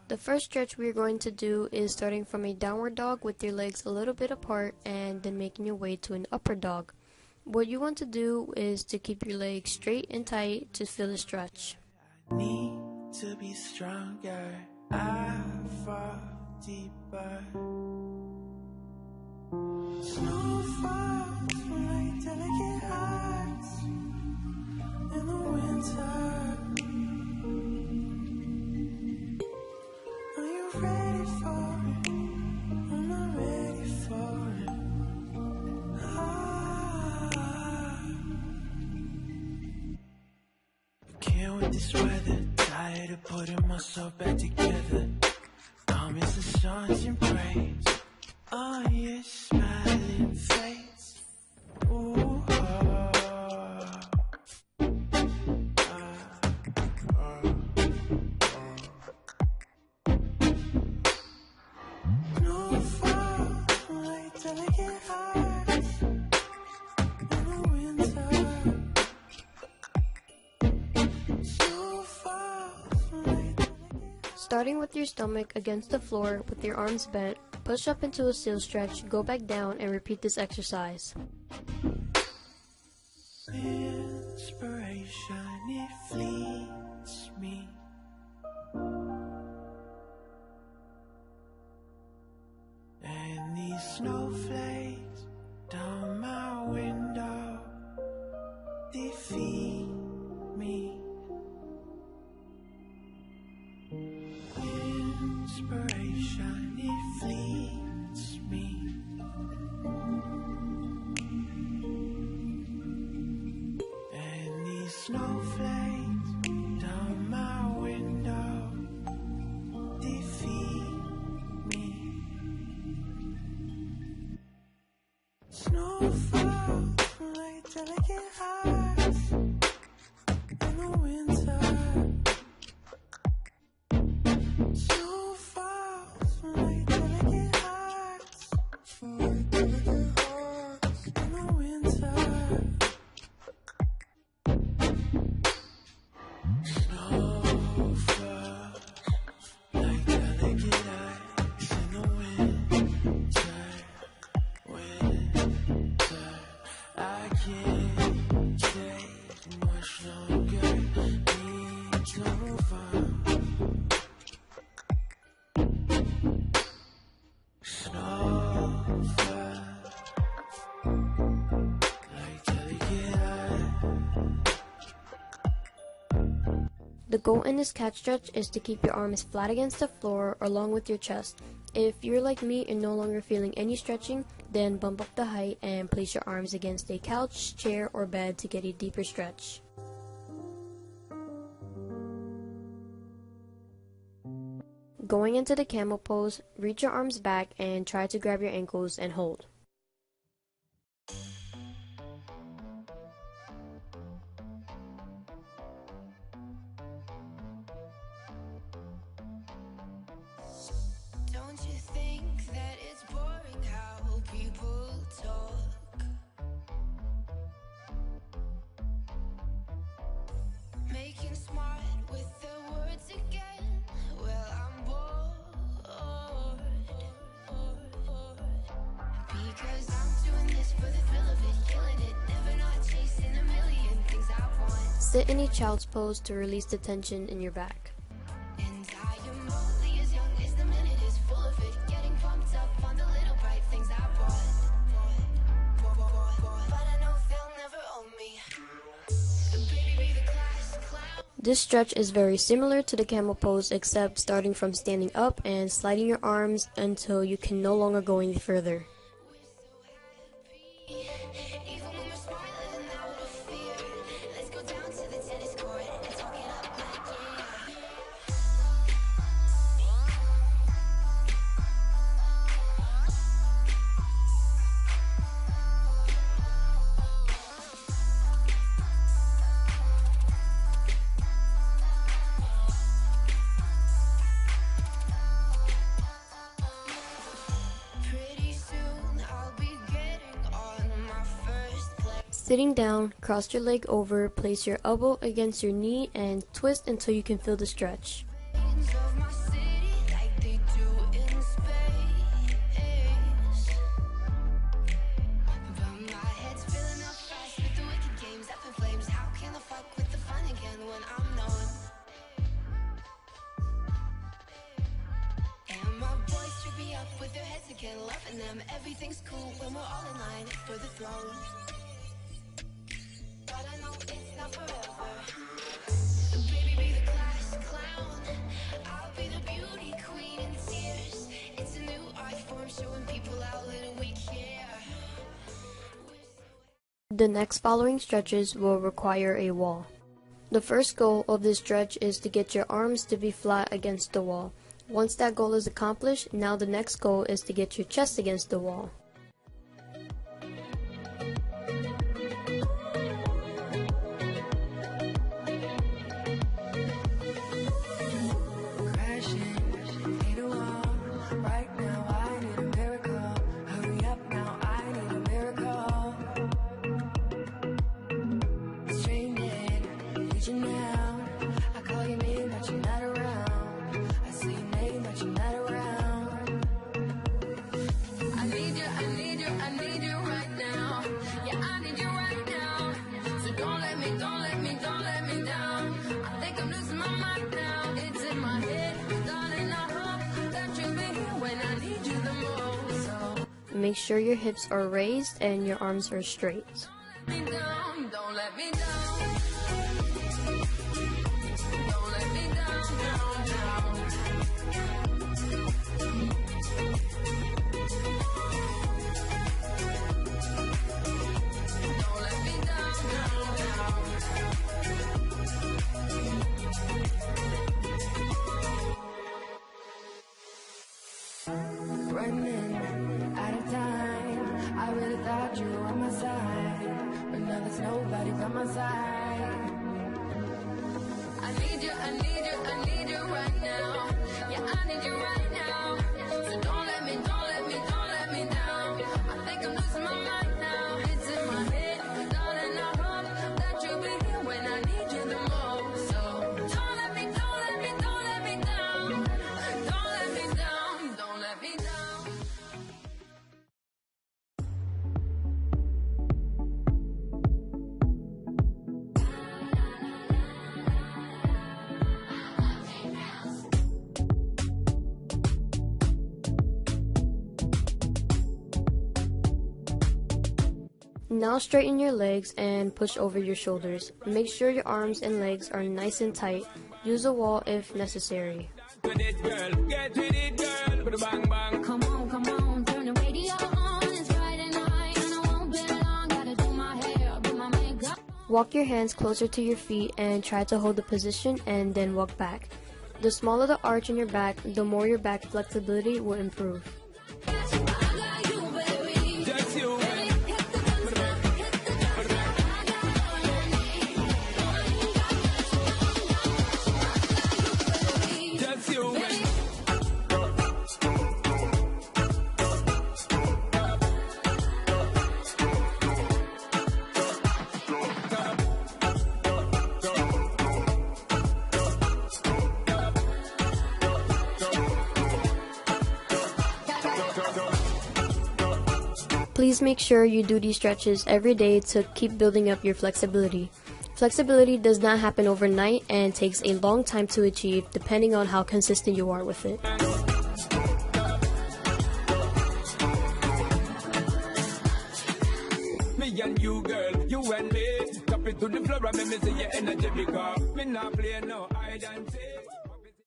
The first stretch we're going to do is starting from a downward dog with your legs a little bit apart and then making your way to an upward dog. What you want to do is to keep your legs straight and tight to feel the stretch. I need to be stronger, I fall deeper. Snow falls like delicate hearts in the winter. Are you ready for it? I'm not ready for it. Can't with this weather, tired of putting myself back together. Promise the songs and praise on your smiling face. Ooh, no fall like delicate hearts in the winter. Starting with your stomach against the floor with your arms bent, push up into a seal stretch, go back down, and repeat this exercise. Inspiration, it fleets me. And these snowflakes down my window defeat me. Inspiration, it fleets me. And these snowflakes down my window defeat me. Snowfall like delicate hearts in the winter. The goal in this cat stretch is to keep your arms flat against the floor along with your chest. If you're like me and no longer feeling any stretching, then bump up the height and place your arms against a couch, chair, or bed to get a deeper stretch. Going into the camel pose, reach your arms back and try to grab your ankles and hold. Don't you think that it's boring how people talk? Making smart with the words again. Well, I'm bored. Because I'm doing this for the thrill of it, killing it, never not chasing a million things I want. Sit in a child's pose to release the tension in your back. And I am only as young as the minute is full of it, getting pumped up on the little bright things I bought. But I know they'll never own me. Baby, be the class clown. This stretch is very similar to the camel pose except starting from standing up and sliding your arms until you can no longer go any further. Even when we're smiling out of fear, let's go down to the tennis court and talk it up like yeah. Pretty soon I'll be getting on my first plane. Sitting down, cross your leg over, place your elbow against your knee and twist until you can feel the stretch. Of my city kid, loving them. Everything's cool when we're all in line for the throne. But I know it's not forever. Baby, be the class clown. I'll be the beauty queen in tears. It's a new art form showing people how little we care. The next following stretches will require a wall. The first goal of this stretch is to get your arms to be flat against the wall. Once that goal is accomplished, now the next goal is to get your chest against the wall. Make sure your hips are raised and your arms are straight. Running out of time, I really thought you were on my side, but now there's nobody by my side. I need you, I need you, I need you right now. Yeah, I need you right now. So don't let me, don't let me, don't let me down. I think I'm losing my mind now. It's in my head, darling, I hope that you'll be here when I need you the most. So don't let me, don't let me, don't let me down. Don't let me down, don't let me down. Now straighten your legs and push over your shoulders. Make sure your arms and legs are nice and tight. Use a wall if necessary. Come on, turn the radio on. It's Friday night and I won't be long. Gotta do my hair, put my makeup. Walk your hands closer to your feet and try to hold the position and then walk back. The smaller the arch in your back, the more your back flexibility will improve. Please make sure you do these stretches every day to keep building up your flexibility. Flexibility does not happen overnight and takes a long time to achieve depending on how consistent you are with it. Me and you, girl, you and me. Tap it to the floor and make me see your energy because me not play no hide and seek.